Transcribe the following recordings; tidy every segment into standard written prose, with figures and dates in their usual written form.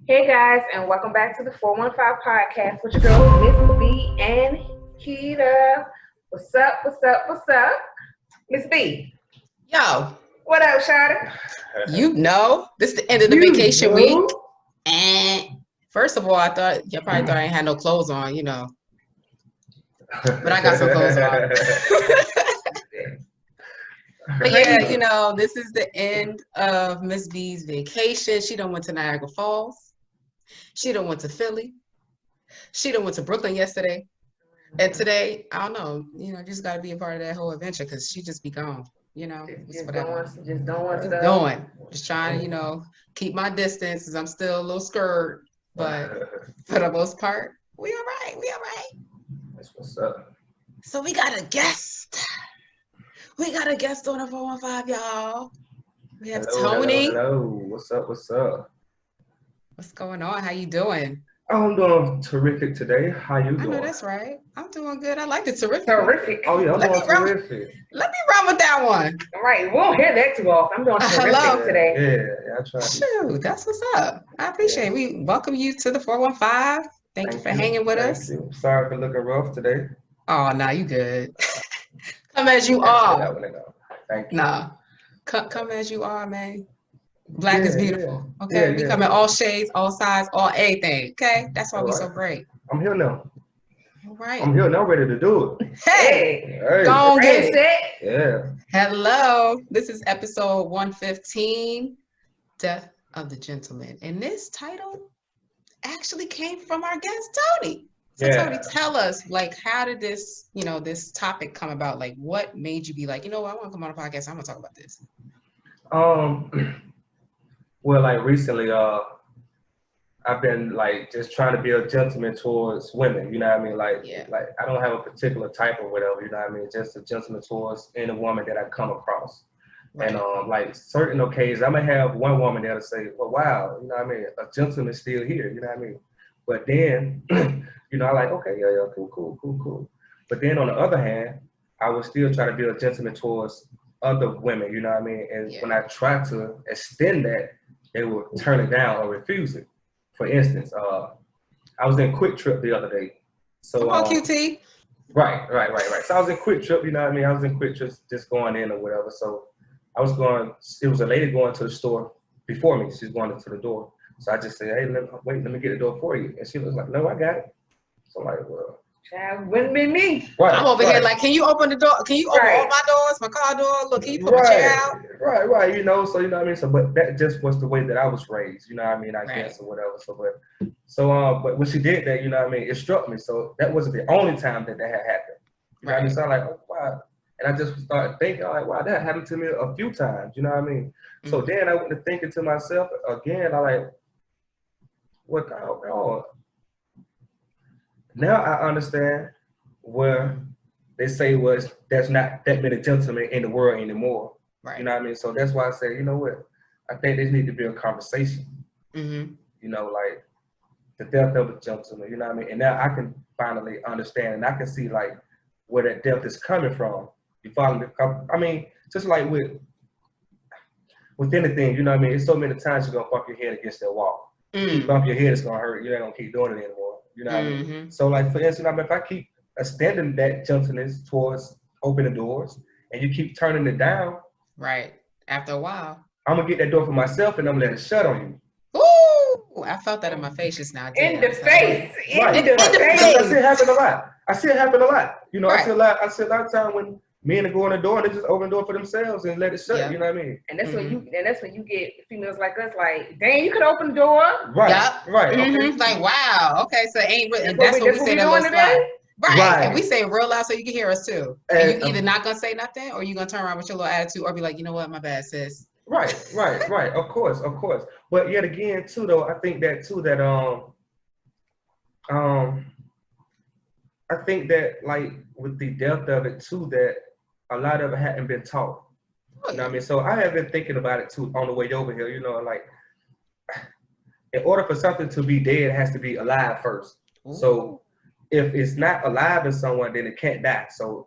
Hey guys, and welcome back to the 415 podcast with your girls, Miss B and Keita. What's up? What's up? What's up? Miss B. Yo, What up, Shada? this is the end of the You vacation week. know. And first of all, I thought you probably thought I ain't had no clothes on, but I got some clothes on. But yeah, this is the end of Miss B's vacation. She done went to Niagara Falls. She done went to Philly. She done went to Brooklyn yesterday. And today, I don't know, just got to be a part of that whole adventure because she just be gone. It's whatever. Just don't want Just stuff. going. Just trying to, keep my distance because I'm still a little scared. But for the most part, we all right. We all right. That's what's up. So we got a guest. We got a guest on the 415, y'all. We have Tony. Hello. What's up? What's up? What's going on? How you doing? I'm doing terrific today. How you doing? I know that's right. I'm doing good. I like the terrific. Terrific. Oh yeah, I'm doing terrific. Let me run with that one. All right, we won't hear that too often. I'm doing terrific Hello. today. Yeah, I try. Shoot, that's what's up. I appreciate it. We welcome you to the 415. Thank you for hanging with us. You. Sorry for looking rough today. Oh, no, you good. Come as you are. Thank you. Nah, come as you are, man. Black is beautiful. Yeah. Okay, Yeah, we come in all shades, all sizes, all everything. Okay, that's why we so great. I'm here now. All right. I'm here now, ready to do it. Hey, Hey. go on, get it. Yeah. Hello, this is episode 115, Death of the Gentleman, and this title actually came from our guest Tony. So Tony, tell us, how did this, this topic come about? Like, what made you be like, I want to come on a podcast. I'm gonna talk about this. Well, recently, I've been just trying to be a gentleman towards women. You know what I mean? Like I don't have a particular type or whatever. You know what I mean? Just a gentleman towards any woman that I come across. Right. And certain occasions, I may have one woman that'll say, "Well, wow, you know what I mean? A gentleman's still here." You know what I mean? But then, I like, okay, yeah, cool. But then on the other hand, I would still try to be a gentleman towards other women. You know what I mean? And when I try to extend that, they will turn it down or refuse it. For instance, I was in Quick Trip the other day. So, come on, QT. Right. So I was in Quick Trip, you know what I mean? I was in Quick Trip just going in or whatever. So I was it was a lady going to the store before me. She's going to the door. So I just said, hey, let me get the door for you. And she was like, no, I got it. So I'm like, well. Child, wouldn't be me. Right, I'm over here like, can you open the door? Can you open all my doors, my car door? Look, can you put my chair out? Right. So you know what I mean. So, but that just was the way that I was raised. You know what I mean? I guess or whatever. But when she did that, you know what I mean, it struck me. So that wasn't the only time that had happened. You know what I mean? So I'm like, oh, wow. And I just started thinking, like, wow, that happened to me a few times. You know what I mean? Mm-hmm. So then I went to thinking to myself again. I like, what? Oh, now I understand where they say there's not that many gentlemen in the world anymore. Right. You know what I mean? So that's why I say, you know what? I think there needs to be a conversation. Mm-hmm. The death of a gentleman. You know what I mean? And now I can finally understand, and I can see where that death is coming from. You follow me? I mean, just like with anything, you know what I mean? It's so many times you're gonna bump your head against that wall. Mm-hmm. You bump your head, it's gonna hurt. You ain't gonna keep doing it anymore. You know what I mean? So for instance, if I keep extending that gentleness towards opening doors and you keep turning it down. Right. After a while. I'm gonna get that door for myself and I'm gonna let it shut on you. Ooh! I felt that in my face just now. In the face. Right. In the face. I see it happen a lot. I see it right. I see a lot of time when men go in the door and they just open the door for themselves and let it shut. Yeah. You know what I mean? And that's when you get females like us like, dang, you could open the door. Right. Yep. Right. Mm-hmm. Okay. Like, wow. Okay, so it ain't really, and that's what we say that looks like. Right. And we say it real loud so you can hear us too. And you either not gonna say nothing or you're gonna turn around with your little attitude or be like, you know what, my bad, sis. Right. Of course. But yet again, too, though, I think that I think that with the depth of it too, that a lot of it hadn't been taught. You know what I mean? So I have been thinking about it too on the way over here. In order for something to be dead, it has to be alive first. Ooh. So if it's not alive in someone, then it can't die. So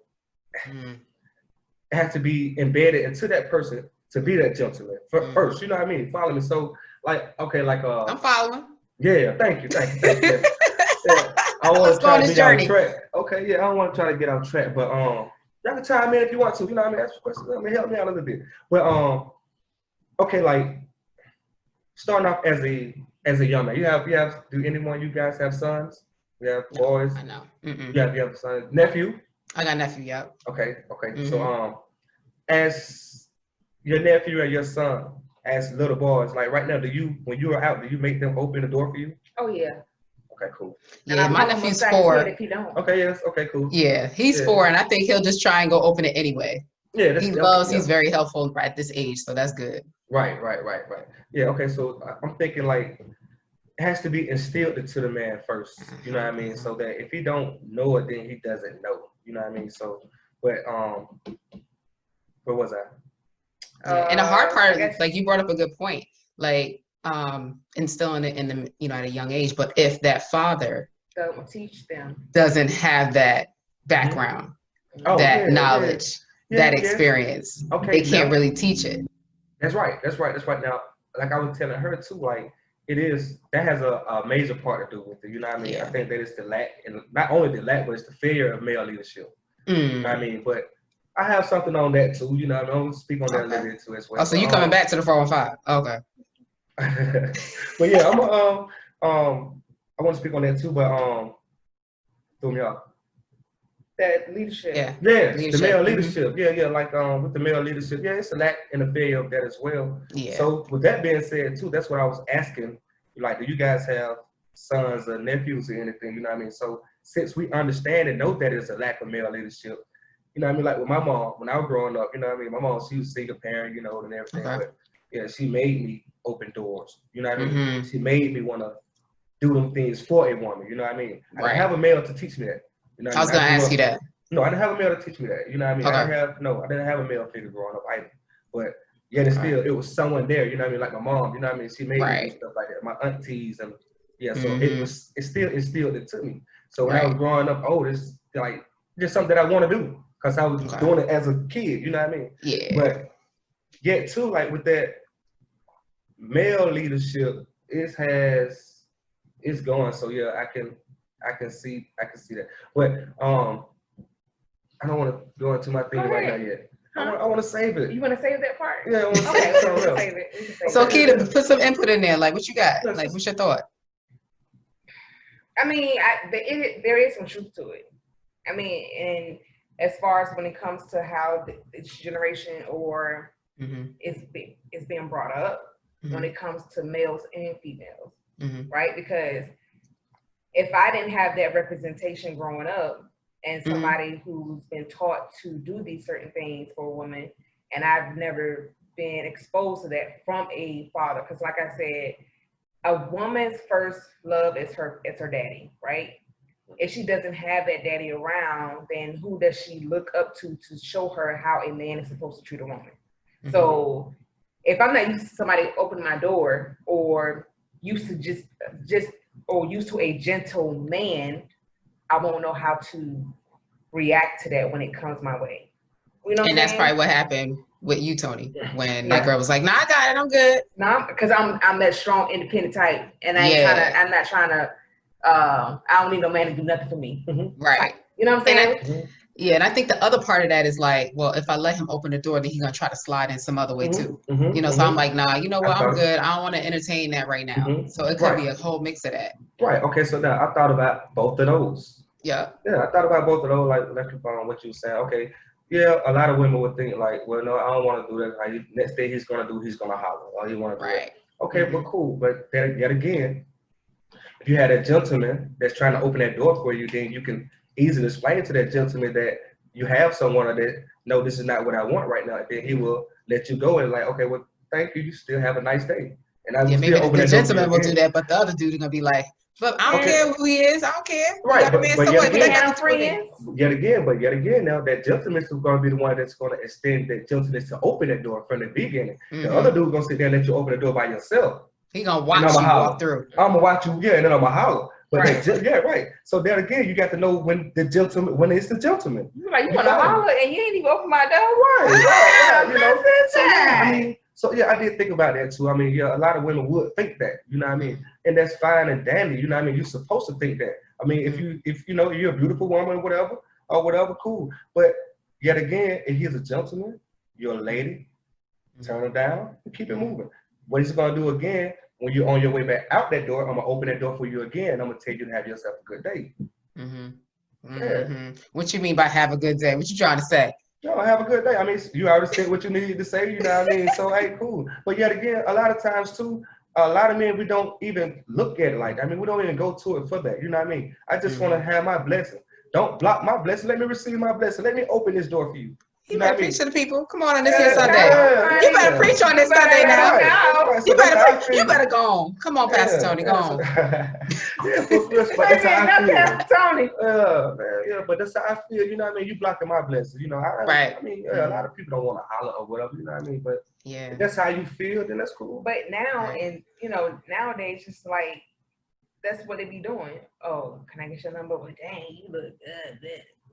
it has to be embedded into that person to be that gentleman first. You know what I mean? Follow me. So I'm following. Yeah, thank you. Yeah. I want to try to get on track. Okay, yeah, I don't want to try to get on track, but y'all can chime in if you want to. You know what I mean? Ask questions. I mean, help me out a little bit. But okay, like starting off as a young man, do anyone of you guys have sons? You have boys? I know. Mm-mm. You have sons, nephew? I got nephew. Yep. Okay. Mm-hmm. So as your nephew and your son, as little boys, like right now, when you are out, do you make them open the door for you? Oh yeah. Okay, cool. Yeah, my nephew's 4. If you don't. Okay, yes. Okay, cool. Yeah, he's 4, and I think he'll just try and go open it anyway. Yeah, he's very helpful at this age, so that's good. Right. Yeah, okay, so I'm thinking like it has to be instilled into the man first, you know what I mean? So that if he don't know it, then he doesn't know, you know what I mean? So, but where was I? And the hard part, like you brought up a good point, like instilling it in them, at a young age. But if that father doesn't have that background, knowledge, that experience, they can't really teach it. That's right. Now, like I was telling her too, like that has a major part to do with it. You know what I mean? I think that it's the lack, and not only the lack, but it's the failure of male leadership. You know what I mean? But I have something on that too. You know, I'm going to speak on that a little bit too as well. Oh, so you coming back to the 415? Okay. But yeah, I want to speak on that too. But throw me off. That leadership. Yeah, the male leadership. Yeah, like with the male leadership, it's a lack and a failure of that as well. Yeah. So with that being said too, that's what I was asking. Like, do you guys have sons or nephews or anything? You know what I mean? So since we understand and know that it's a lack of male leadership, you know what I mean? Like with my mom, when I was growing up, you know what I mean? My mom, she was a single parent, and everything. Okay. But yeah, she made me open doors. You know what I mean? Mm-hmm. She made me want to do them things for a woman. You know what I mean? I didn't have a male to teach me that. You know I was going to ask you that. No, I didn't have a male to teach me that. You know what I mean? Okay. I didn't have a male figure growing up either. But yet it was someone there, you know what I mean? Like my mom, you know what I mean? She made me do stuff like that. My aunties and so it still instilled it to me. So when I was growing up, it's like just something that I want to do because I was doing it as a kid, you know what I mean? Yeah. But yet too, like with that male leadership, it's going. So yeah, I can see that. But I don't want to go into my thing right now yet. I want to save it. You want to save that part? Yeah, I want to save it. Save it. So Keita, put some input in there. Like, what you got? Like, what's your thought? I mean, there is some truth to it. I mean, and as far as when it comes to how this generation or it's being brought up, when it comes to males and females, right? Because if I didn't have that representation growing up and somebody who's been taught to do these certain things for a woman, and I've never been exposed to that from a father, because like I said, a woman's first love is her daddy, right? If she doesn't have that daddy around, then who does she look up to show her how a man is supposed to treat a woman? So if I'm not used to somebody opening my door or used to a gentle man, I won't know how to react to that when it comes my way. You know, and that's probably what happened with you, Tony, when that girl was like, "Nah, I got it, I'm good." No, because I'm that strong, independent type, and I'm not trying to. I don't need no man to do nothing for me. Right. You know what I'm saying? And I think the other part of that is like, well, if I let him open the door, then he's gonna try to slide in some other way too. So I'm like, nah, you know what? I'm good. I don't want to entertain that right now. So it could be a whole mix of that. Right. Okay. So now I thought about both of those. Yeah. Yeah, I thought about both of those. Like what you were saying. Okay. Yeah, a lot of women would think like, well, no, I don't want to do that. Like, next day he's gonna holler. Or he want to do it. Okay, but cool. But then yet again, if you had a gentleman that's trying to open that door for you, then you can easily explain to that gentleman that you have someone that, no, this is not what I want right now. Then he will let you go and like, okay, well, thank you. You still have a nice day. And I maybe the gentleman will do that, but the other dude is gonna be like, but I don't care who he is. I don't care. Right, but yet again, now that gentleman is going to be the one that's going to extend that gentleness to open that door from the beginning. The other dude's going to sit there and let you open the door by yourself. He gonna watch you walk through. I'm gonna watch you, and then I'm gonna holler. But So there again, you got to know when it's the gentleman. You wanna holler and you ain't even open my door. I did think about that too. I mean, a lot of women would think that, you know what I mean? and that's fine and dandy. You know what I mean? You're supposed to think that. I mean, if you know you're a beautiful woman or whatever, cool. But yet again, if he's a gentleman, you're a lady, turn him down and keep it moving. What he's gonna do again when you're on your way back out that door, I'm gonna open that door for you again. I'm gonna tell you to have yourself a good day. Yeah. What you mean by have a good day? What you trying to say? No, have a good day. I mean, you already said what you needed to say, you know what I mean? So, hey, cool. But yet again, a lot of times too, a lot of men, we don't even look at it like, I mean, we don't even go to it for that, you know what I mean? I just want to have my blessing. Don't block my blessing. Let me receive my blessing. Let me open this door for you. You better preach to the people. Come on this here Sunday. You better preach on this Sunday now. Right. So you better go on. Come on, Pastor Tony, go on. But that's how I feel. Pastor Tony. Man, but that's how I feel. You know what I mean? You blocking my blessings. You know, right. I mean, a lot of people don't want to holler or whatever. You know what I mean? But if that's how you feel, then that's cool. But now, and you know, nowadays, just like that's what they be doing. Oh, can I get your number? Well, dang, you look good.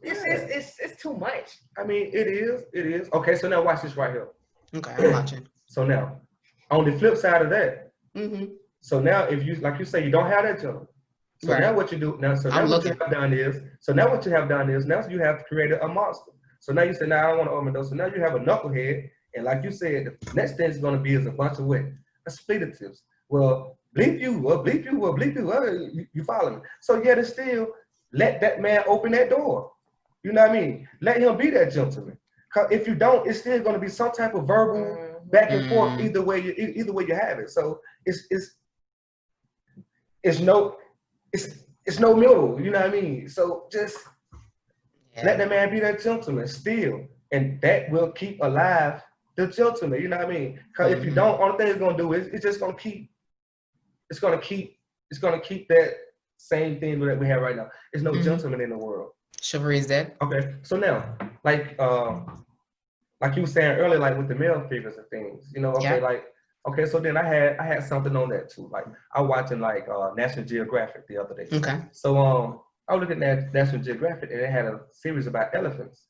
It's too much. I mean, it is. Okay, so now watch this right here. Okay, I'm watching. So now, on the flip side of that, so now if you, like you say, you don't have that gentleman. So now what you do, now what you have done is, now you have created a monster. So now you say, now I don't want to open those. So now you have a knucklehead, and like you said, the next thing is going to be is a bunch of what? Expletives. Well, bleep you, you follow me. So yet it's still, let that man open that door. You know what I mean? Let him be that gentleman. Cause if you don't, it's still going to be some type of verbal back and forth. Either way you have it. So it's no middle. You know what I mean? So just let the man be that gentleman still, and that will keep alive the gentleman. You know what I mean? Cause if you don't, only thing it's going to do is it's just going to keep. It's going to keep that same thing that we have right now. There's no gentleman in the world. Chivalry is dead. Okay, so now, like you were saying earlier, like with the male figures and things, you know, so then I had something on that too. Like I was watching like National Geographic the other day. Okay. So I was looking at National Geographic and it had a series about elephants.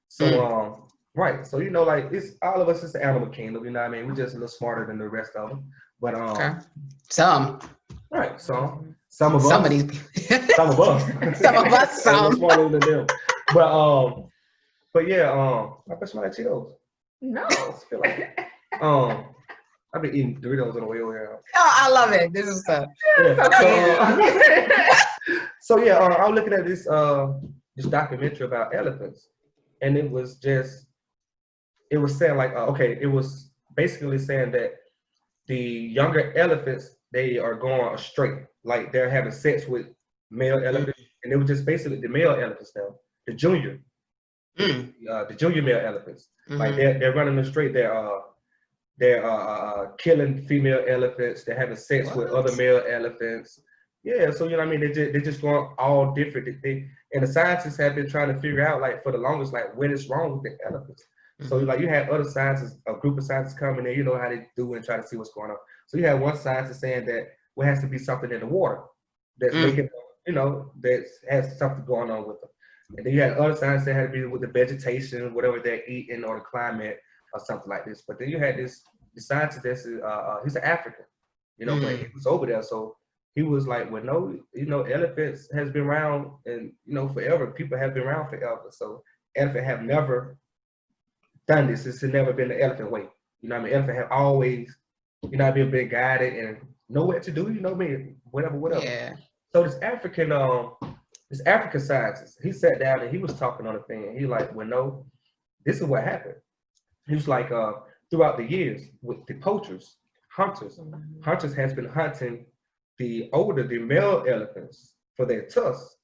So right, so you know, like it's all of us is the animal kingdom, you know what I mean? We're just a little smarter than the rest of them. But some. Right, some of us. Some of these people. Some of us. Some of us. Some. Smarter than them. But yeah, I bet smell like Cheetos. No. I feel like it. I've been eating Doritos on the way over here. Oh, I love it. This is stuff. So yeah, I was looking at this documentary about elephants, and it was saying like it was basically saying that the younger elephants, they are going astray, like they're having sex with male elephants, and it was just basically the male elephants now, the junior male elephants, like they're running astray. They're killing female elephants. They're having sex with other male elephants. Yeah, so you know what I mean. They're just going all different. And the scientists have been trying to figure out, like for the longest, like what is wrong with the elephants. So like you have other scientists, a group of scientists coming in, you know how they do and try to see what's going on. So you have one scientist saying that there has to be something in the water that's making, you know, that has something going on with them. And then you have other scientists that had to be with the vegetation, whatever they're eating, or the climate, or something like this. But then you had the scientist that's he's an African, you know, but he was over there, so he was like, well, no, you know, elephants has been around and you know forever. People have been around forever, so elephant have never done this. It's never been the elephant way. You know what I mean? Elephant have always, you know, been guided and know what to do. You know what I mean? Whatever. Yeah. So this African scientist, he sat down and he was talking on the thing. And he like, well, no, this is what happened. He was like, throughout the years with the poachers, hunters has been hunting the male elephants for their tusks.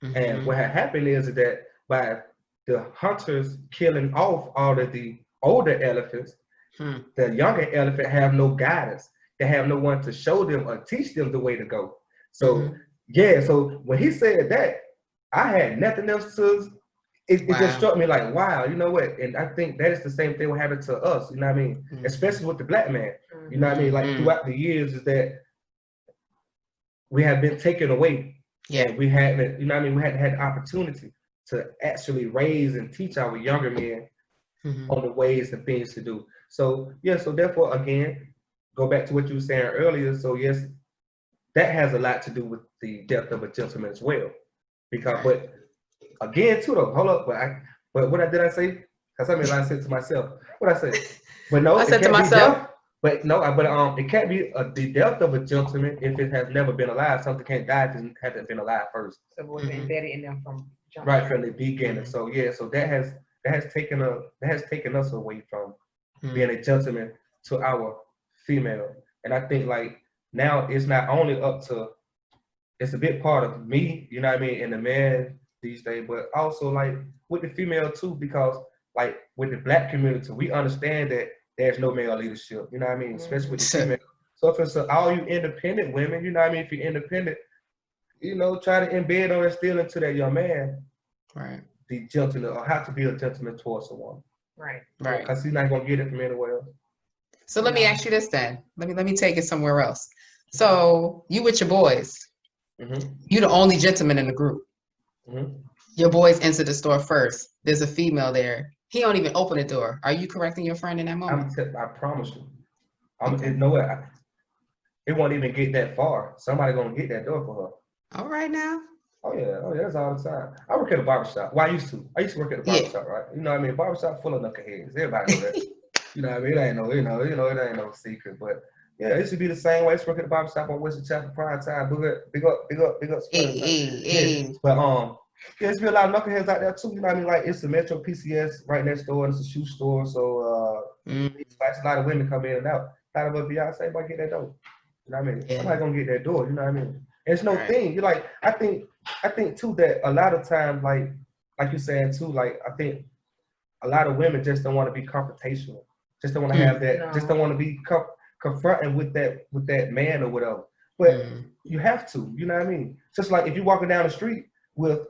And what had happened is that by the hunters killing off all of the older elephants, the younger elephant have no guidance. They have no one to show them or teach them the way to go. So so when he said that, I had nothing else to. It just struck me like, wow, you know what? And I think that is the same thing what happened to us. You know what I mean? Especially with the black man. You know what I mean? Like throughout the years, is that we have been taken away. Yeah, we haven't. You know what I mean? We hadn't had the opportunity to actually raise and teach our younger men on the ways and things to do. So yeah, so therefore again, go back to what you were saying earlier. So yes, that has a lot to do with the depth of a gentleman as well. Because, but again, too though, hold up, but what did I say? Because I mean, I said to myself, what I said, but no, I said it can't to myself, be depth. But no, it can't be the depth of a gentleman if it has never been alive. Something can't die if it hasn't been alive first. So it was embedded in them from right from the beginning. So yeah, so that has taken us away from being a gentleman to our female. And I think like now it's not only up to, it's a big part of me, you know what I mean, and the man these days, but also like with the female too, because like with the Black community, we understand that there's no male leadership, you know what I mean, especially with the female. So if it's all you independent women, you know what I mean, if you're independent, you know, try to embed or instill into that young man, right, the gentleman, or how to be a gentleman towards someone. Right. Right. Because he's not gonna get it from anywhere else. So let me ask you this then. Let me take it somewhere else. So you with your boys, you the only gentleman in the group. Your boys enter the store first. There's a female there. He don't even open the door. Are you correcting your friend in that moment? I promise you. It won't even get that far. Somebody gonna get that door for her. All right now. Oh yeah, that's all the time. I work at a barbershop. Well, I used to work at a barbershop, right? You know what I mean? Barbershop full of knuckleheads. Everybody know that. You know what I mean? It ain't no secret. But yeah, it should be the same way. I used to work at a barbershop on Western Chapel prime time. Big up. Hey. But there's be a lot of knuckleheads out there too. You know what I mean? Like it's the Metro PCS right next door, and it's a shoe store. So a lot of women come in and out. A lot of us Beyonce, everybody get that door. You know what I mean? Somebody gonna get that door. You know what I mean? And it's no thing. You like, I think too that a lot of times, like you saying too, like I think a lot of women just don't want to be confrontational. Just don't want to have that. No. Just don't want to be confronting with that man or whatever. But you have to. You know what I mean? Just like if you're walking down the street with.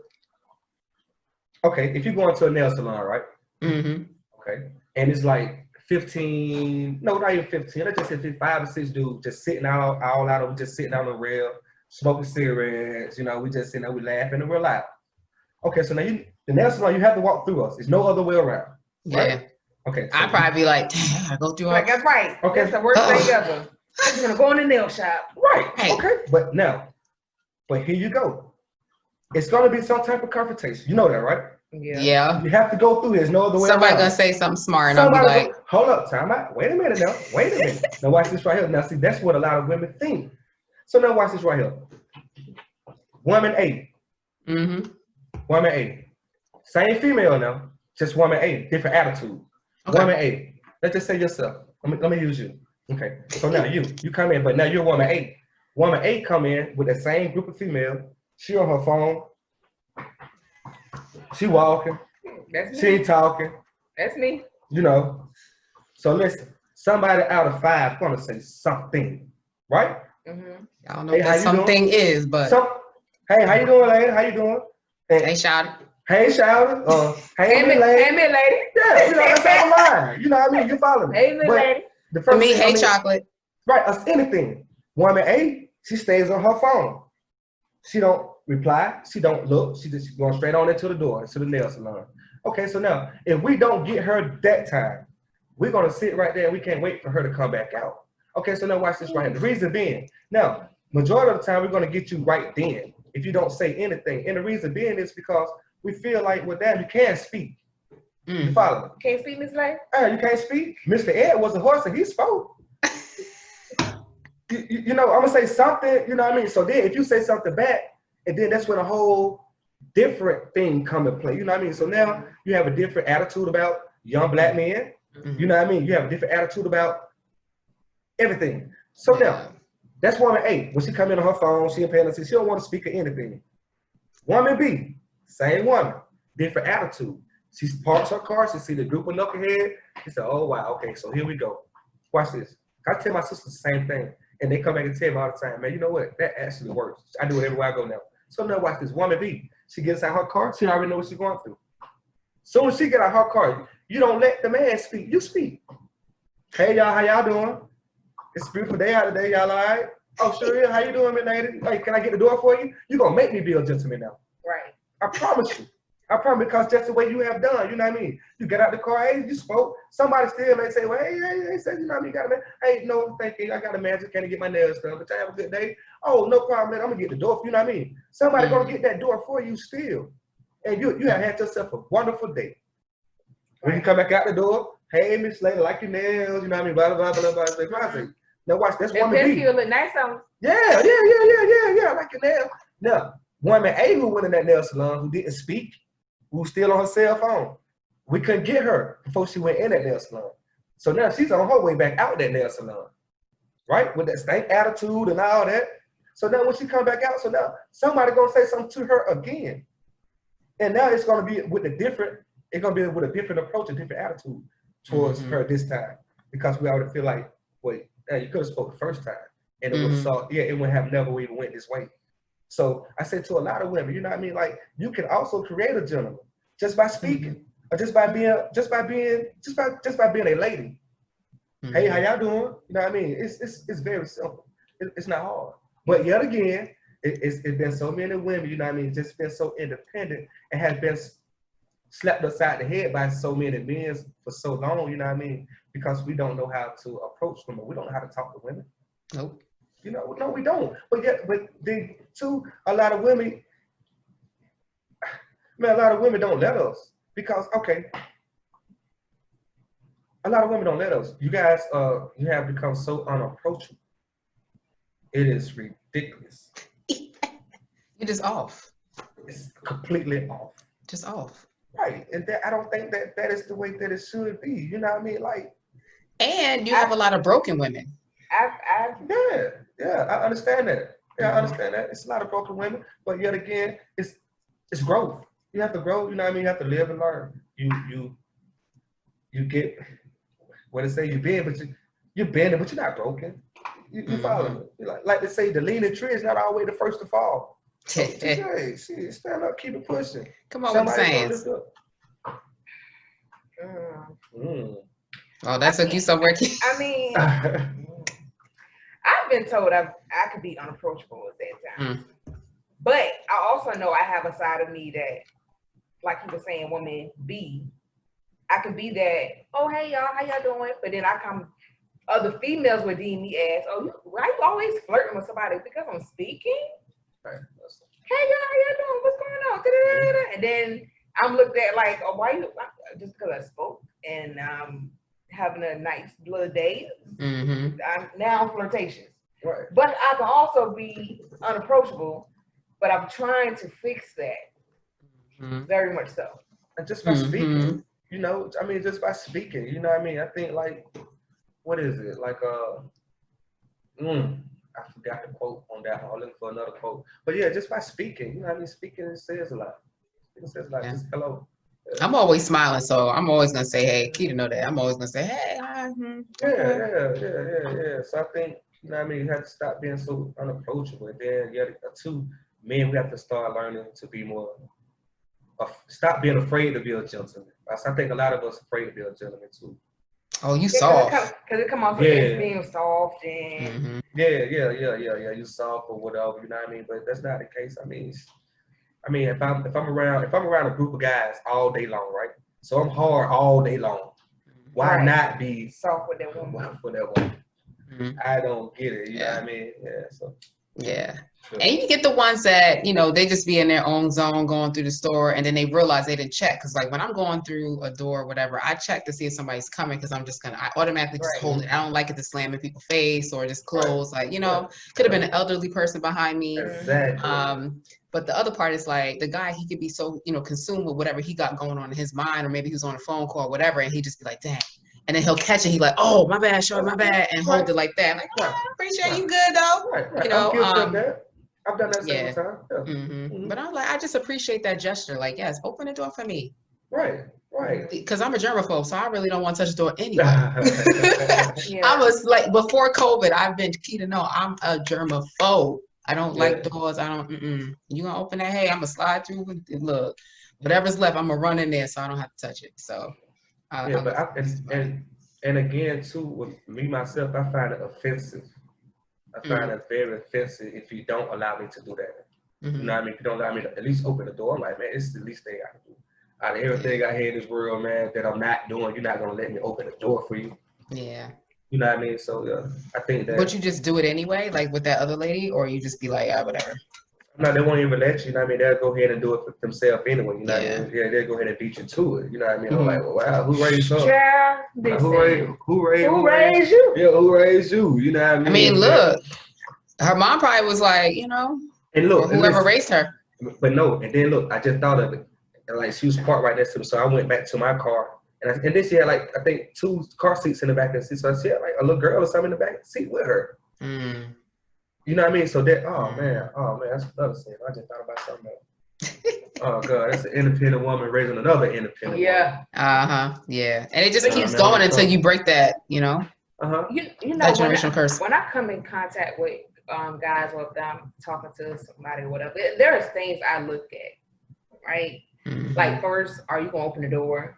Okay, if you're going to a nail salon, right? Okay, and it's like 15, no, not even 15. Let's just say 5 or 6 dudes just sitting out of just sitting on the rail, smoking cigarettes. You know, we just sitting there, we laughing and we're loud. Okay, so now the nail salon, you have to walk through us. There's no other way around. Right? Yeah. Okay. So I'd probably be like, damn, I go through. Like that's right. Okay, that's the worst thing ever. I'm just gonna go in the nail shop. Right. Hey. Okay, but here you go. It's gonna be some type of confrontation. You know that, right? Yeah. You have to go through. There's no other way. Somebody gonna say something smart, and I'll be like, "Hold up, time out. Wait a minute now. Wait a minute. Now watch this right here. Now see, that's what a lot of women think. So now watch this right here. Woman A. Woman A. Same female now. Just woman A. Different attitude. Okay. Woman A. Let's just say yourself. Let me use you. Okay. So now you come in, but now you're woman A. Woman A come in with the same group of female. She on her phone. She walking. That's me. She ain't talking. That's me. You know. So listen, somebody out of 5 gonna say something, right? I don't know what something is, but hey, how you doing, lady? How you doing? And, hey, shouty. Hey, shouty. Hey, lady. Hey, me, lady. Yeah, you know that's all line. You know what I mean? You follow me. Hey, me, lady. The first thing, hey, chocolate. Right, anything. Woman A, she stays on her phone. She don't reply. She don't look. She just going straight on into the door, into the nail salon. Okay, so now, if we don't get her that time, we're going to sit right there and we can't wait for her to come back out. Okay, so now watch this right here. The reason being, now, majority of the time, we're going to get you right then if you don't say anything. And the reason being is because we feel like, well, damn, you can't speak. You follow me? Can't speak, Miss Lane? You can't speak? Mr. Ed was a horse and he spoke. You know, I'm going to say something, you know what I mean? So then if you say something back, and then that's when a whole different thing come into play. You know what I mean? So now you have a different attitude about young Black men. You know what I mean? You have a different attitude about everything. So now, that's woman A. When she come in on her phone, she ain't paying attention. She don't want to speak of anything. Woman B, same woman, different attitude. She parks her car. She see the group of knucklehead. She said, "Oh wow, okay, so here we go. Watch this." I tell my sisters the same thing, and they come back and tell me all the time, "Man, you know what? That actually works. I do it everywhere I go now." So now watch this. Woman B, she gets out her car. She already know what she's going through. Soon as she get out her car, you don't let the man speak. You speak. "Hey y'all, how y'all doing? It's a beautiful day out today. Y'all all right? Oh sure is. How you doing, lady? Hey, can I get the door for you? You gonna make me be a gentleman now? Right. I promise you. I promise, because that's the way you have done. You know what I mean? You get out the car, hey, you spoke. Somebody still may say, well, hey, say, you know what I mean? Got a man. Hey, no, thank you. I got a man. Just can't get my nails done. But you have a good day. Oh, no problem, man. I'm gonna get the door. You know what I mean? Somebody gonna get that door for you still, and you have had yourself a wonderful day. When you come back out the door, hey, Miss Lady, like your nails. You know what I mean? Blah blah blah blah blah. Now watch, that's woman B. You look nice on. Yeah. Like your nails. Now, woman A who went in that nail salon who didn't speak, who was still on her cell phone. We couldn't get her before she went in that nail salon. So now she's on her way back out that nail salon, right? With that stank attitude and all that. So now when she come back out, so now somebody gonna say something to her again. And now it's gonna be with a different approach, a different attitude towards her this time. Because we already feel like, wait, you could have spoke the first time. And it would have saw, it would have never even went this way. So I said to a lot of women, you know what I mean? Like, you can also create a gentleman just by speaking, or just by being a lady. Hey, how y'all doing? You know what I mean? It's very simple. It's not hard. But yet again, it's been so many women, you know what I mean, just been so independent and has been slapped upside the head by so many men for so long, you know what I mean? Because we don't know how to approach women. We don't know how to talk to women. Nope. You know, no, we don't. But a lot of women, man, a lot of women don't let us. Because, okay, a lot of women don't let us. You guys, you have become so unapproachable. It is ridiculous. You're just off. It's completely off. Just off. Right. And I don't think that is the way that it should be. You know what I mean? Like, and you have a lot of broken women. Yeah, I understand that. Yeah, I understand that. It's a lot of broken women, but yet again, it's growth. You have to grow, you know what I mean? You have to live and learn. You get what they say, you're bending, but you're not broken. You follow me. Like they say, the leaning tree is not always the first to fall. So, hey, stand up, keep it pushing. Come on with the sayings. Oh, that took you somewhere. I mean, I've been told I could be unapproachable at that time. But I also know I have a side of me that, like you were saying, woman B, I can be that, oh, hey, y'all, how y'all doing? But then other females would deem me as, oh, why you always flirting with somebody? Because I'm speaking? Right. Hey, y'all, how y'all doing? What's going on? And then I'm looked at like, oh, why you, just because I spoke and having a nice little day, now I'm flirtatious. Right. But I can also be unapproachable, but I'm trying to fix that. Very much so. And just by speaking, you know, I mean, just by speaking, you know what I mean? I think like, what is it? Like, I forgot the quote on that. I'm looking for another quote. But yeah, just by speaking, you know what I mean? Speaking says a lot. It says a lot. Just hello. I'm always smiling, so I'm always gonna say, "Hey." Keita know that. I'm always gonna say, "Hey, hi." Yeah. So I think, you know what I mean, you have to stop being so unapproachable. And then, two, men, we have to start learning to be more. Stop being afraid to be a gentleman. I think a lot of us are afraid to be a gentleman too. Oh, you soft. Because it come off as being soft and yeah, you soft or whatever, you know what I mean? But that's not the case. I mean, if I'm around a group of guys all day long, right? So I'm hard all day long. Why not be soft with that woman? I don't get it. You know what I mean? Yeah. So. Yeah. And you get the ones that, you know, they just be in their own zone going through the store and then they realize they didn't check. Because like when I'm going through a door or whatever, I check to see if somebody's coming because I automatically just hold it. I don't like it to slam in people's face or just close. Like, you know, could have been an elderly person behind me. Exactly. But the other part is like the guy, he could be so, you know, consumed with whatever he got going on in his mind, or maybe he was on a phone call or whatever, and he just be like, dang. And then he'll catch it. He like, oh, my bad, shorty, my bad, and hold it like that. I'm like, oh, appreciate you good though. You know, I've done that several times. But I'm like, I just appreciate that gesture. Like, yes, open the door for me. Right. Because I'm a germaphobe, so I really don't want to touch the door anyway. I was like, before COVID, I've been Keita. No, I'm a germaphobe. I don't like doors. I don't. You gonna open that? Hey, I'm gonna slide through. Look, whatever's left, I'm gonna run in there, so I don't have to touch it. So. And again too, with me myself, I find it offensive. I find it very offensive if you don't allow me to do that. You know what I mean? If you don't allow me to at least open the door, I'm like, man, it's the least thing I can do. out of everything I hear in this world, man, that I'm not doing, you're not gonna let me open the door for you. Yeah. You know what I mean? So yeah, I think that. Would you just do it anyway, like with that other lady, or you just be like, whatever? No, they won't even let you. You know what I mean? They'll go ahead and do it for themselves anyway. You know what I mean? Yeah, they'll go ahead and beat you to it. You know what I mean? I'm like, well, wow, who raised her? Child, who raised you? Yeah, who raised you? You know what I mean? I mean, look, her mom probably was like, you know, and look, or whoever raised her. But no, and then look, I just thought of it. And like she was parked right next to me, so I went back to my car. And then she had like, I think 2 car seats in the back of the seat. So she had like a little girl or something in the back seat with her. Mm. You know what I mean? So that, oh man, that's another sin. I just thought about something else. Oh God, that's an independent woman raising another independent woman. Yeah. And it just keeps going until you break that, you know? You know, that generational curse. When I come in contact with guys or if I'm talking to somebody or whatever, there's things I look at, right? Mm-hmm. Like first, are you gonna open the door,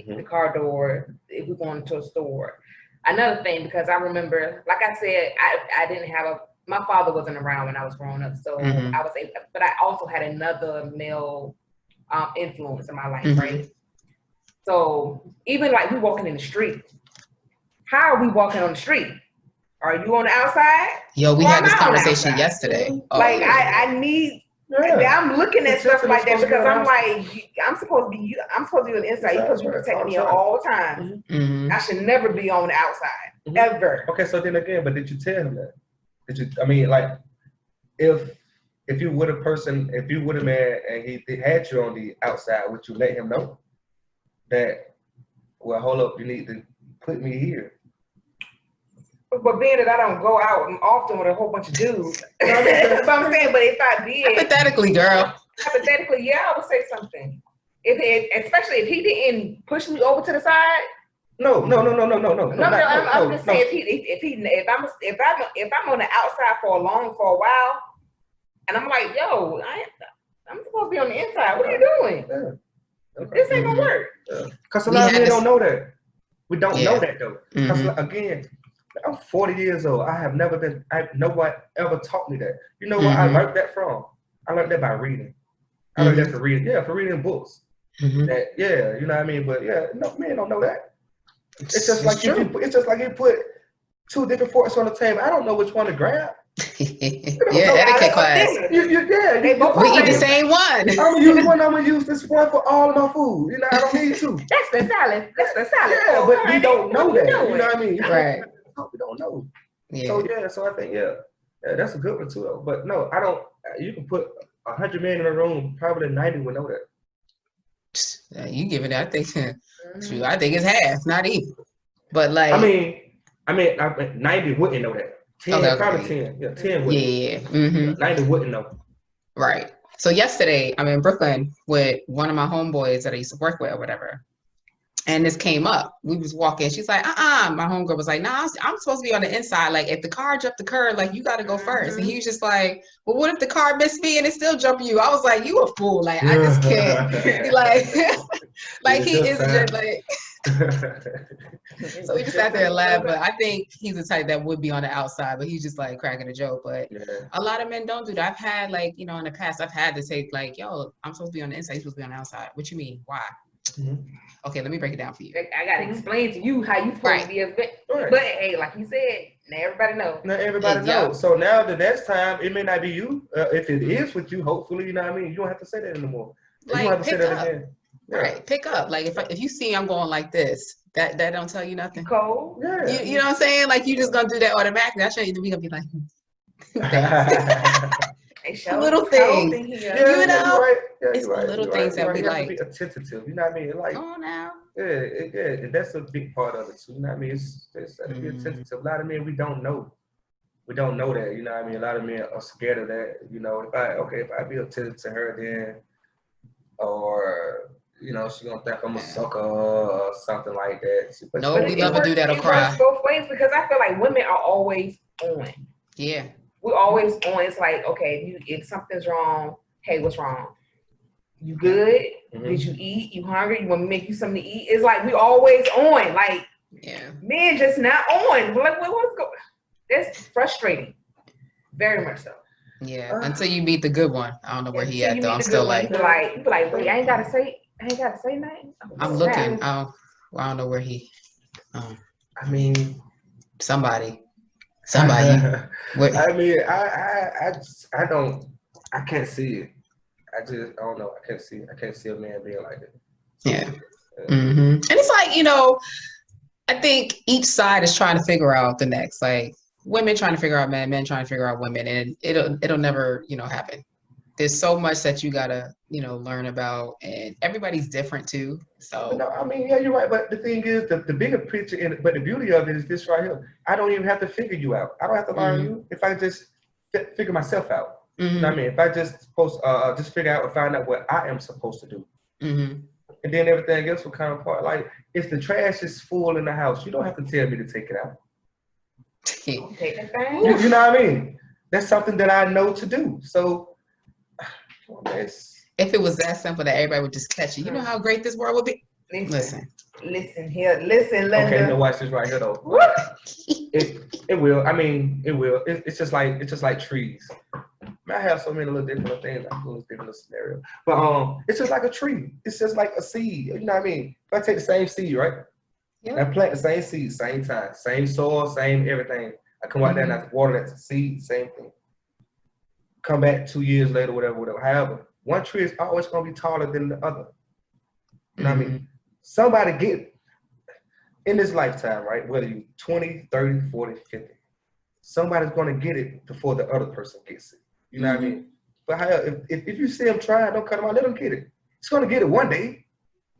the car door, if we're going to a store? Another thing, because I remember, like I said, I didn't have my father wasn't around when I was growing up, so I was able, but I also had another male influence in my life, right? So even like we walking in the street, how are we walking on the street? Are you on the outside? Yo, we had this conversation yesterday. Like I need. I'm looking at stuff like that because I'm like, I'm supposed to be on the inside. You're supposed to be protecting me all the time. I should never be on the outside, ever. Okay, so then again, but did you tell him that? Did you? I mean, like, if you would have man and he had you on the outside, would you let him know that? Well, hold up, you need to put me here. But being that I don't go out often with a whole bunch of dudes, that's what I'm saying. But if I did, hypothetically, yeah, I would say something. Especially if he didn't push me over to the side. No. I'm just saying if I'm on the outside for a while, and I'm like, yo, I'm supposed to be on the inside. What are you doing? Yeah. Okay. This ain't gonna work. Because a lot of men don't know that. We don't know that though. Because again, I'm 40 years old. Nobody ever taught me that. You know where I learned that from? I learned that by reading. I learned that for reading books. That, you know what I mean? But no, men don't know that. It's just like you put 2 different forks on the table. I don't know which one to grab. Etiquette class. We eat the same one. I'm gonna use this one for all of my food. You know, I don't need to. That's the salad. Yeah, but we don't know that. You know what I mean? Right. We don't know. Yeah. So I think that's a good one too. Though. But no, I don't. You can put 100 men in a room. Probably 90 would know that. You give it. I think. I think it's half, not even. But like. I mean, 90 wouldn't know that. 10, probably 10. Yeah, 10 wouldn't. Yeah. 90 wouldn't know. Right. So yesterday, I'm in Brooklyn with one of my homeboys that I used to work with or whatever. And this came up. We was walking. She's like, my homegirl was like, nah, I'm supposed to be on the inside. Like, if the car jumped the curb, like, you got to go first. And he was just like, well, what if the car missed me and it still jumped you? I was like, you a fool. Like, I just can't. Like, like he is just like. So we just sat there and laughed. But I think he's the type that would be on the outside, but he's just like cracking a joke. But a lot of men don't do that. I've had like, in the past, I've had to say like, yo, I'm supposed to be on the inside. You're supposed to be on the outside. What you mean? Why? Okay, let me break it down for you. I gotta explain to you how you supposed to be a vet. But hey, like you said, now everybody knows. Now everybody knows. So now the next time, it may not be you. If it is with you, hopefully, you know what I mean? You don't have to say that anymore. Like, you don't have to say that again. Right, pick up. Like if you see I'm going like this, that don't tell you nothing. Cold. Yeah. You know what I'm saying? Like you just gonna do that automatically. I show you, we gonna be like, little things. It's little things that we like. Be attentive. You know what I mean? Like, oh now. Yeah, that's a big part of it too. You know what I mean? It's be attentive. A lot of men we don't know. We don't know that. You know what I mean? A lot of men are scared of that. You know, if I be attentive to her, then, or she's gonna think I'm a sucker or something like that. But we never do that or cry. It works both ways because I feel like women are always on. Yeah. We're always on. It's like, okay, if something's wrong, hey, what's wrong? You good? Did you eat? You hungry? You want me to make you something to eat? It's like we always on. Like, men just not on. We're like, what's going? That's frustrating. Very much so. Yeah. Until you meet the good one. I don't know where he at though. I'm still like, wait, I ain't gotta say I ain't gotta say nothing. I'm looking. Oh, well, I don't know where he. I mean, somebody. I mean, I can't see it. I don't know. I can't see a man being like that. Yeah. Mm-hmm. And it's like, I think each side is trying to figure out the next, like women trying to figure out men, men trying to figure out women, and it'll never, happen. There's so much that you gotta, learn about, and everybody's different too. So no, I mean, yeah, you're right. But the thing is, the bigger picture, but the beauty of it is this right here. I don't even have to figure you out. I don't have to learn you if I just figure myself out. You know what I mean? If I just just figure out and find out what I am supposed to do. And then everything else will come apart. Like, if the trash is full in the house, you don't have to tell me to take it out. You know what I mean? That's something that I know to do. So, if it was that simple that everybody would just catch it, you know how great this world would be? Listen here. Listen, Linda. Okay, now watch this right here, though. It will. I mean, it will. It's just like trees. I have so many little different things, like little different scenarios. But it's just like a tree. It's just like a seed. You know what I mean? If I take the same seed, right? Yeah. I plant the same seed, same time, same soil, same everything. I come out there and I water that seed, same thing. Come back 2 years later, whatever. However, one tree is always going to be taller than the other. You know what I mean? Somebody get in this lifetime, right? Whether you're 20, 30, 40, 50, somebody's going to get it before the other person gets it. You know what I mean? But if you see them trying, don't cut them out. Let them get it. It's going to get it one day.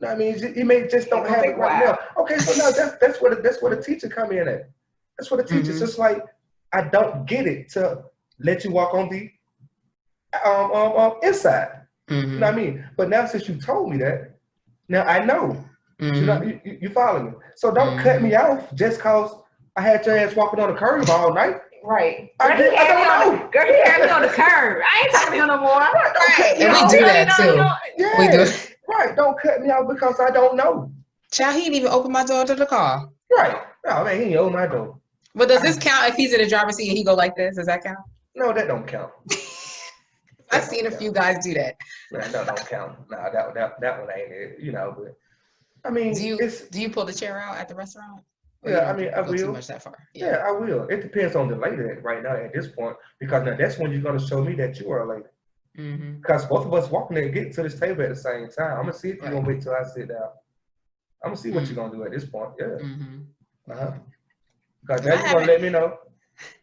You know what I mean? He may just don't have it right now. Okay, so now that's where the teacher come in at. That's what the teacher's just like, I don't get it to let you walk on the inside. You know what I mean? But now since you told me that, now I know. You follow me? So don't cut me off just cause I had your ass walking on the curb all night. Right. Girl, he had me on the curb. I ain't talking to him no more. Right. And we do that too. Yes. We do. Right. Don't cut me out because I don't know. Child, he didn't even open my door to the car. Right. No, man, he didn't open my door. But does this count if he's in the driver's seat and he go like this? Does that count? No, that don't count. I've seen a few guys do that. No, that don't count. No, that one ain't it. But I mean, do you pull the chair out at the restaurant? Yeah, I mean, I will. Too much that far. Yeah, I will. It depends on the lady right now at this point, because now that's when you're going to show me that you are a lady. Because both of us walking there and getting to this table at the same time. I'm going to see if you're going to wait till I sit down. I'm going to see what you're going to do at this point. Yeah. Because now you're going to let me know.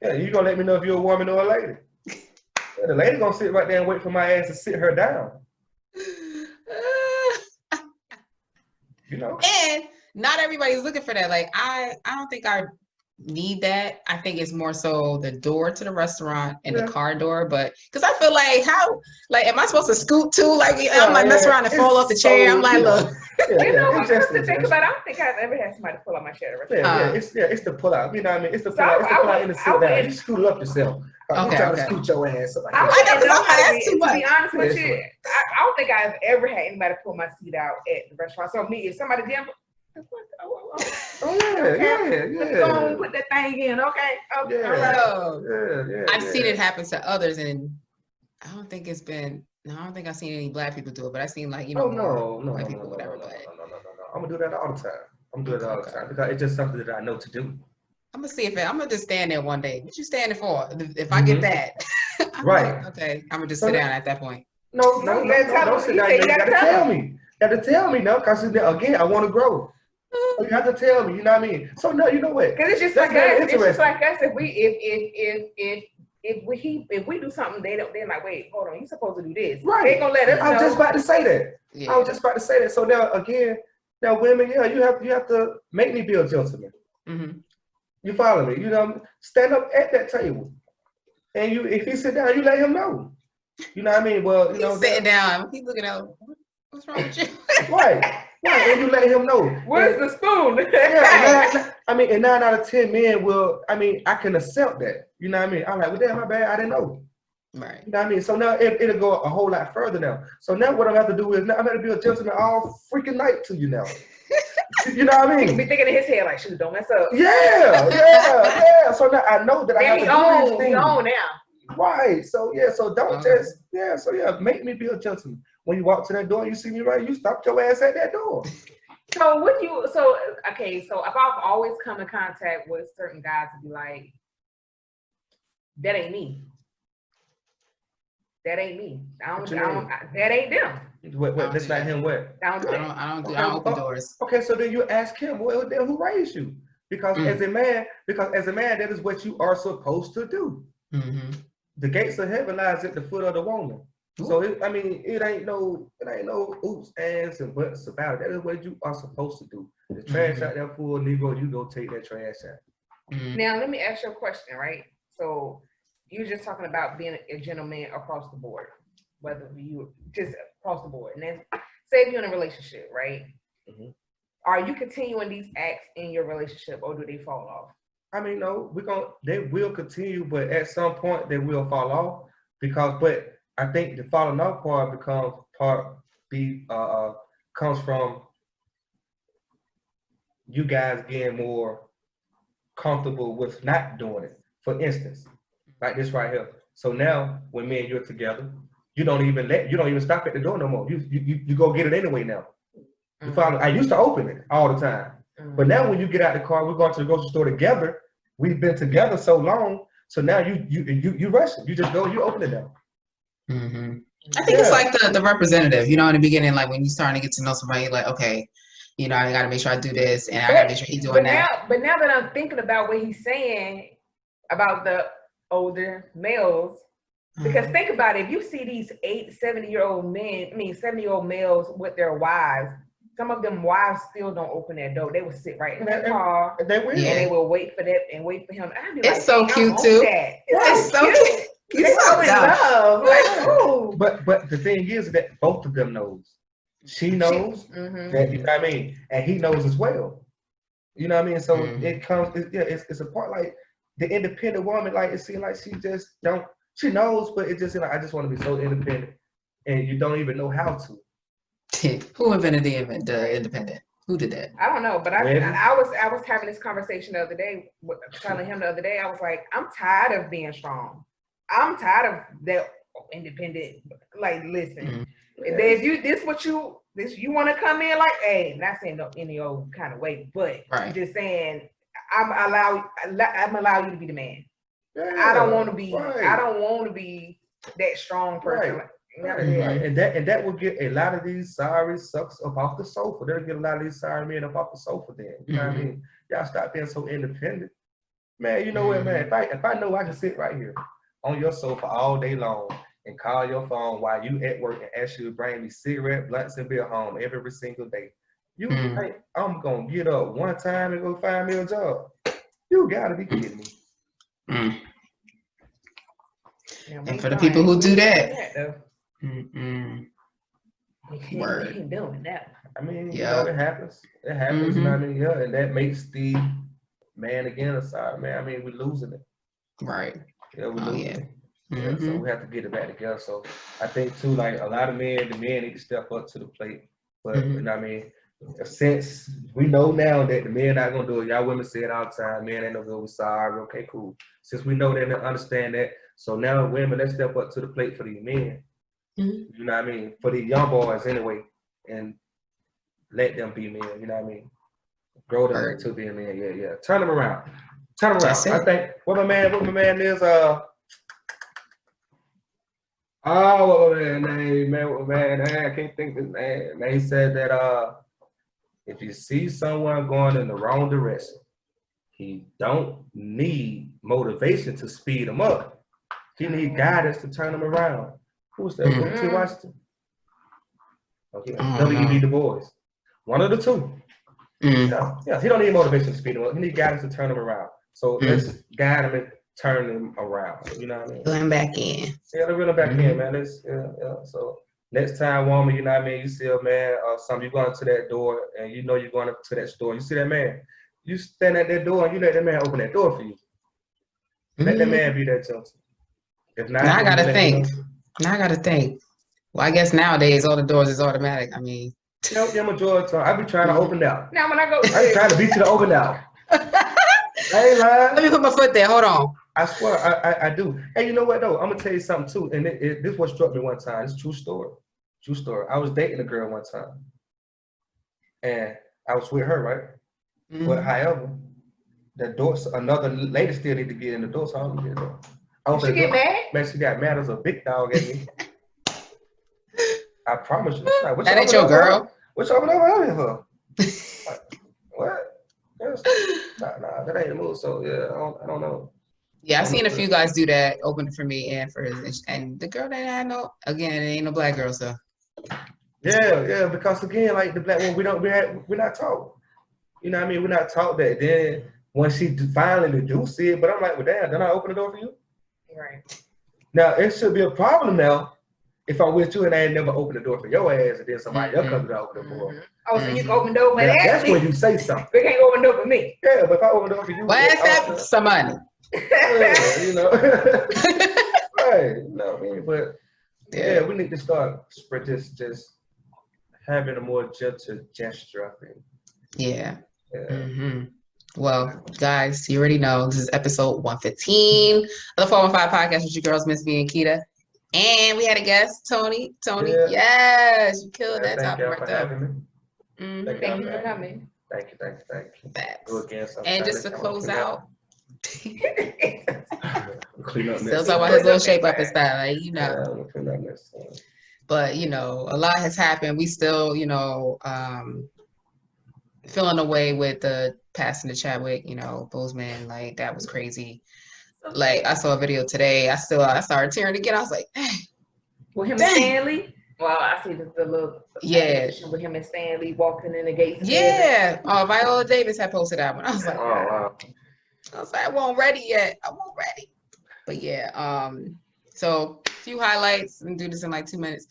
Yeah, you're going to let me know if you're a woman or a lady. Yeah, the lady going to sit right there and wait for my ass to sit her down. And not everybody's looking for that. Like, I don't think I need that. I think it's more so the door to the restaurant and the car door. But because I feel like, am I supposed to scoot too? Like, I'm like mess around and fall off the chair. I'm like, look. What to think about? I don't think I've ever had somebody pull out my chair. It's the pull out. You know what I mean? It's the pull out. It's the pull out in the sit down. You scoot it up yourself. You trying to scoot your ass up. To be honest with you, I don't think I've ever had anybody pull my seat out at the restaurant. So if somebody did. Go put that thing in, okay? All right. I've seen it happen to others, and I don't think I've seen any black people do it, but I've seen white people, whatever. No. I'm gonna do that all the time. Because it's just something that I know to do. I'm gonna see I'm gonna just stand there one day. What you standing for? If I get that, right? Like, okay, I'm gonna just sit down at that point. No, don't sit down. You gotta tell me. You gotta tell me, no, because again, I want to grow. So you have to tell me, you know what I mean? So no, you know what? Because it's just like us. It's just like us. If we do something, they're like, wait, hold on, you supposed to do this. Right. They gonna let us know. I was just about to say that. Yeah. I was just about to say that. So now women, you have to make me be a gentleman. You follow me? Stand up at that table, and if he sit down, you let him know. You know what I mean? Well, he's sitting down. He's looking at, what's wrong with you? Right, and you let him know. Where's the spoon? And 9 out of 10 men will. I can accept that. You know what I mean? I'm like, well, damn, my bad. I didn't know. Right. You know what I mean? So now it'll go a whole lot further now. So now what I have to do is now I'm going to be a gentleman all freaking night to you now. You know what I mean? He be thinking in his head like, shoot, don't mess up. Yeah. So now I know that I have to do these things. He own now. Right. So don't make me be a gentleman. when you walk to that door, you see me right, you stop your ass at that door. So okay, so if I've always come in contact with certain guys to be like, that ain't me. That ain't me. That ain't them. Wait, that's not him. What? I don't open doors. Okay, so then you ask him, well, then who raised you? Because as a man, that is what you are supposed to do. Mm-hmm. The gates of heaven lies at the foot of the woman. Ooh. So it ain't no oops, ands, and buts about it. That is what you are supposed to do. The trash out there full, Negro, you go take that trash out. Mm-hmm. Now let me ask you a question, right? So you're just talking about being a gentleman across the board, whether you just across the board. And then say you're in a relationship, right? Mm-hmm. Are you continuing these acts in your relationship, or do they fall off? I mean, no, they will continue, but at some point they will fall off but I think the falling off part comes from you guys getting more comfortable with not doing it. For instance, like this right here. So now when me and you're together, you don't even stop at the door no more. You go get it anyway now. You follow? I used to open it all the time. But now when you get out the car, we're going to the grocery store together. We've been together so long. So now you rush it. You just go, you open it now. Mm-hmm. I think it's like the representative, in the beginning, like when you're starting to get to know somebody, like, okay, I got to make sure I do this and I got to make sure he's doing that. But now that I'm thinking about what he's saying about the older males, because think about it, if you see these 70-year-old males with their wives, some of them wives still don't open their door. They will sit right in their car. They will. And they will wait for that and wait for him. I'd be it's like, so cute too. It's so cute. They're so in love. Like, ooh. But the thing is that both of them knows. She knows that, you know what I mean? And he knows as well. You know what I mean? So it's a part like the independent woman, like it seems like she knows, but it just, I just want to be so independent. And you don't even know how to. Who invented the independent? Who did that? I don't know, but I was having this conversation the other day, telling him the other day, I was like, I'm tired of being strong. I'm tired of that independent. Like, listen, if you want to come in, like, hey, not saying no any old kind of way, but just saying, I'm allow you to be the man. Yeah, I don't want to be. Right. I don't want to be that strong person. Right. And that will get a lot of these sorry sucks up off the sofa. They'll get a lot of these sorry men up off the sofa then. You know what I mean? Y'all stop being so independent. Man, you know what, man? If I know I can sit right here on your sofa all day long and call your phone while you at work and ask you to bring me cigarette, blunts, and beer home every single day, you think I'm gonna get up one time and go find me a job? You gotta be kidding me. And for the people who do that. Word. Ain't doing that. I mean, you know, it happens. It happens. You know what I mean? Yeah, and that makes the man again a side man. I mean, we're losing it. Right. Yeah, we're losing it. Yeah, so we have to get it back together. So I think too, like a lot of the men need to step up to the plate. But you know what I mean? Since we know now that the men not gonna do it, y'all women say it all the time, men ain't no good, we're sorry, okay, cool. Since we know that and understand that, so now women, let's step up to the plate for these men. You know what I mean? For the young boys anyway, and let them be men, you know what I mean? Grow them into being men, yeah. Turn them around. I think what my man is, what my man, I can't think of his name. Man, he said that if you see someone going in the wrong direction, he don't need motivation to speed them up. He need guidance to turn them around. Who's that? Washington? Okay, W.E.B. Du Bois. One of the two. Yeah, he don't need motivation to speed him up. He need guidance to turn him around. So let's guide him and turn him around. You know what I mean? Reel him back in. Yeah, reel him back in, man. So next time, woman, you know what I mean? You see a man or something, you go into that door and you know you're going up to that store. You see that man, you stand at that door and you let that man open that door for you. Let that man be that gentle. If not, now I gotta think. Well, I guess nowadays all the doors is automatic. I mean, yeah, majority of the time I be trying to open down. Now when I go, I be trying to beat you to open down. I ain't lying. Let me put my foot there. Hold on. I swear I do. Hey, you know what though? I'm gonna tell you something too. And this what struck me one time. It's a true story. True story. I was dating a girl one time, and I was with her, right? Mm-hmm. But however, the door, another lady still need to get in the door, so I don't get the door. Did she get mad? Man, she got mad as a big dog at me. I promise you. Like, that ain't your girl. What y'all been over here for? Like, what? Nah, that ain't the move. So yeah, I don't know. Yeah, I've seen a few guys do that, open for me and for his, and the girl that I know, again, it ain't no black girl, so. Yeah, because again, like the black one, we're not taught. You know what I mean? We're not taught that. Then when she finally do see it, but I'm like, well, damn, then I open the door for you? Right. Now, it should be a problem now if I'm with you and I ain't never opened the door for your ass and then somebody else comes to open the door. Oh, so you can open the door, but that's when you say something. They can't open the door for me. Yeah, but if I open the door for you, well, that's some money. Yeah, you know. Right. You know what I mean? But yeah, we need to start just having a more gentle gesture, I think. Yeah. Mm-hmm. Well, guys, you already know this is episode 115 of the 415 podcast with your girls, Miss B and Kita. And we had a guest, Tony. Yes, you killed that topic right there. Thank you for coming. Thank you. Facts. Again, and just to close out, clean up still talking about his little shape up and style, like, you know. Yeah, but you know, a lot has happened. We still, you know, feeling away with the passing to Chadwick, you know, Boseman, like that was crazy. Like I saw a video today. I started tearing again. I was like, dang. With him and Stanley. Well, I see the little with him and Stanley walking in the gates. Yeah. Viola Davis had posted that one. I was like, oh wow. I was like, I wasn't ready yet. But yeah. So a few highlights and do this in like 2 minutes.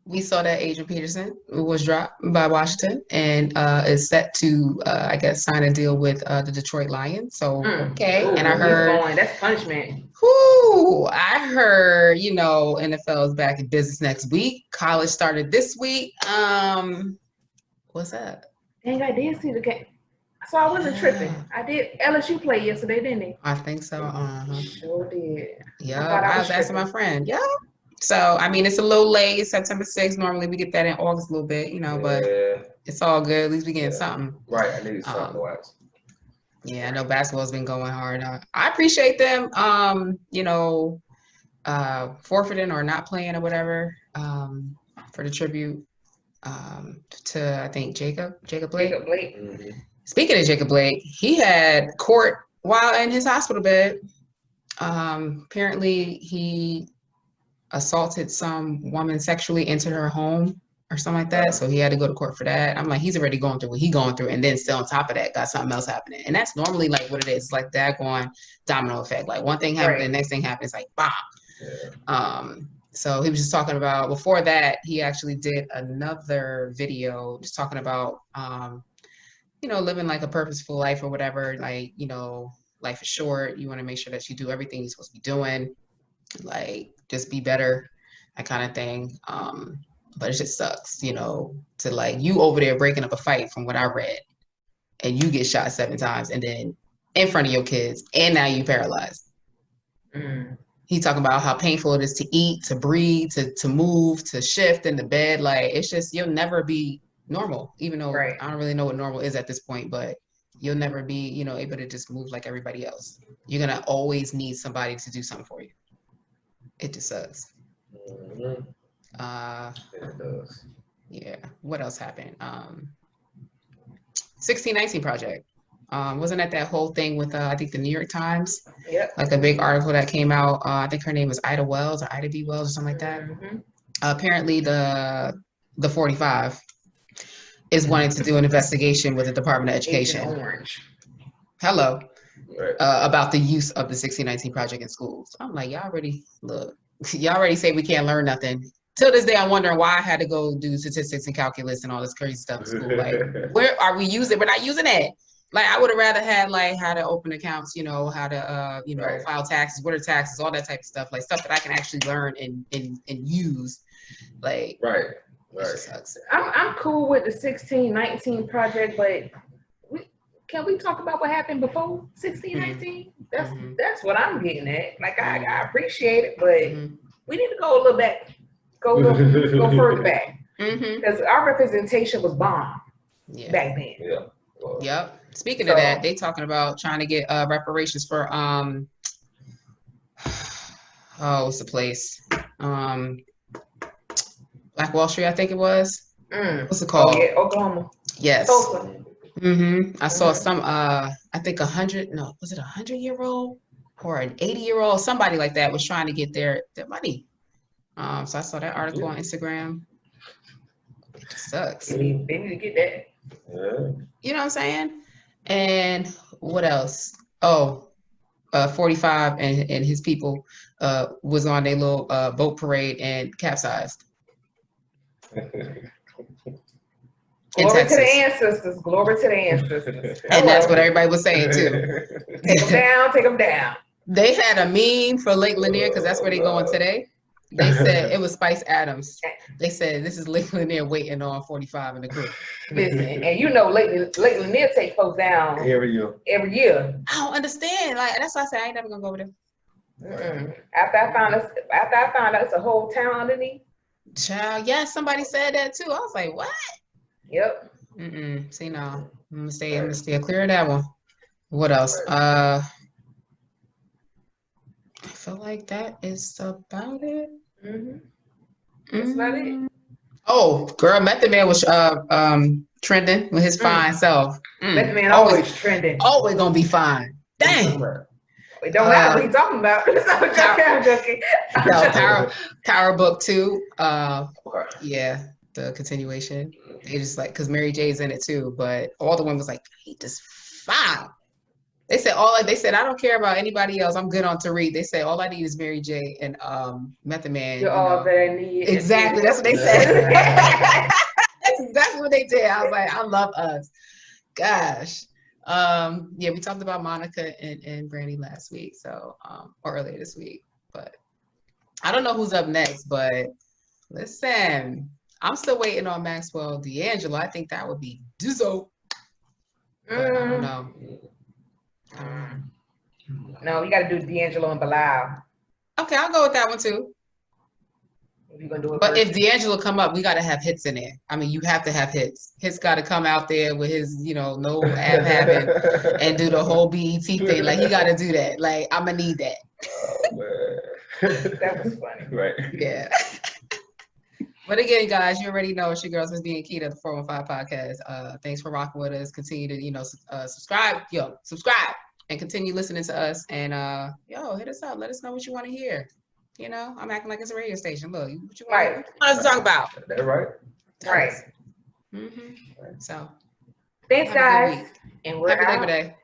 We saw that Adrian Peterson was dropped by Washington and is set to, I guess, sign a deal with the Detroit Lions. So, okay. Ooh, and I heard... that's punishment. I heard, you know, NFL is back in business next week. College started this week. What's that? Dang, I did see the game. So I wasn't tripping. I did. LSU played yesterday, didn't they? I think so. Sure did. Yeah, I was asking my friend. Yeah. So, I mean, it's a little late, September 6th. Normally we get that in August a little bit, you know, but it's all good. At least we getting something. Right, I need something to watch. Yeah, I know basketball's been going hard. I appreciate them, you know, forfeiting or not playing or whatever for the tribute to, I think, Jacob Blake. Jacob Blake. Mm-hmm. Speaking of Jacob Blake, he had court while in his hospital bed. Apparently, he assaulted some woman sexually, entered her home or something like that. So he had to go to court for that. I'm like, he's already going through what he's going through. And then still on top of that, got something else happening. And that's normally like what it is. It's like that going domino effect. Like one thing happened, the next thing happens, like, bam. Yeah. So he was just talking about, before that, he actually did another video just talking about, you know, living like a purposeful life or whatever. Like, you know, life is short. You want to make sure that you do everything you're supposed to be doing. Like, just be better, that kind of thing. But it just sucks, you know, to like you over there breaking up a fight from what I read and you get shot 7 times and then in front of your kids and now you paralyzed. He talking about how painful it is to eat, to breathe, to move, to shift in the bed. Like, it's just, you'll never be normal, even though I don't really know what normal is at this point, but you'll never be, you know, able to just move like everybody else. You're going to always need somebody to do something for you. It just sucks. Mm-hmm. It does. Yeah. What else happened? 1619 Project. Wasn't that whole thing with I think the New York Times? Yeah. Like a big article that came out. I think her name was Ida Wells or Ida B. Wells or something like that. Mm-hmm. Apparently the 45 is wanting to do an investigation with the Department of Education. Orange. Hello. About the use of the 1619 Project in schools. I'm like, y'all already say we can't learn nothing. Till this day, I'm wondering why I had to go do statistics and calculus and all this crazy stuff in school. Like, where are we using? We're not using it. Like, I would have rather had like how to open accounts, you know, how to you know, file taxes, what are taxes, all that type of stuff, like stuff that I can actually learn and use. Like, right. Sucks. I'm cool with the 1619 Project, but can we talk about what happened before 1619? That's what I'm getting at. Like, I appreciate it, but we need to go a little back go further back. Because our representation was bomb back then. Yeah. Yep. Speaking of that, they talking about trying to get reparations for what's the place? Black Wall Street, I think it was. What's it called? Oh, yeah, Oklahoma. Yes. Tulsa. I saw some I think 100-year-old or an 80-year-old, somebody like that was trying to get their money. So I saw that article on Instagram. It just sucks. They need to get that. Yeah. You know what I'm saying? And what else? Oh, 45 and his people was on their little boat parade and capsized. Glory to the ancestors. Glory to the ancestors. And that's what everybody was saying too. Take them down. Take them down. They had a meme for Lake Lanier because that's where they going today. They said it was Spice Adams. They said this is Lake Lanier waiting on 45 and the crew. Listen, and you know Lake Lanier take folks down every year. I don't understand. Like that's why I said I ain't never gonna go over there. After I found out it's a whole town underneath. Child, yes, somebody said that too. I was like, what? Yep. See, no, I'm gonna stay clear of that one. What else? I feel like that is about it. That's about it. Oh, girl, Method Man was trending with his fine self. Method Man always trending. Always gonna be fine. Dang. It don't matter what he's talking about. I'm joking. Power Book 2. Yeah, the continuation. They just like because Mary J's in it too, but all the women was like, he just fine. They said I don't care about anybody else. I'm good on Tariq. They said all I need is Mary J and Method Man. You're all that I need. Exactly. That's what they said. That's exactly what they did. I was like, I love us. Gosh. Yeah, we talked about Monica and Brandy last week, so or earlier this week. But I don't know who's up next, but listen, I'm still waiting on Maxwell D'Angelo. I think that would be Dizzo. But I don't know. No, you got to do D'Angelo and Bilal. Okay, I'll go with that one too. You're gonna do it but first. if D'Angelo come up, we got to have hits in there. I mean, you have to have hits. Hits got to come out there with his, no ab having and do the whole BET thing. Like, he got to do that. Like, I'm going to need that. Oh, man. That was funny. Right. Yeah. But again, guys, you already know it's your girls, Miss B and Keita, the 415 podcast. Thanks for rocking with us. Continue to, subscribe. Subscribe and continue listening to us. And, hit us up. Let us know what you want to hear. I'm acting like it's a radio station. Look, what you want us to talk about? That's right. Right. So, thanks, guys. And we're happy out. Labor Day.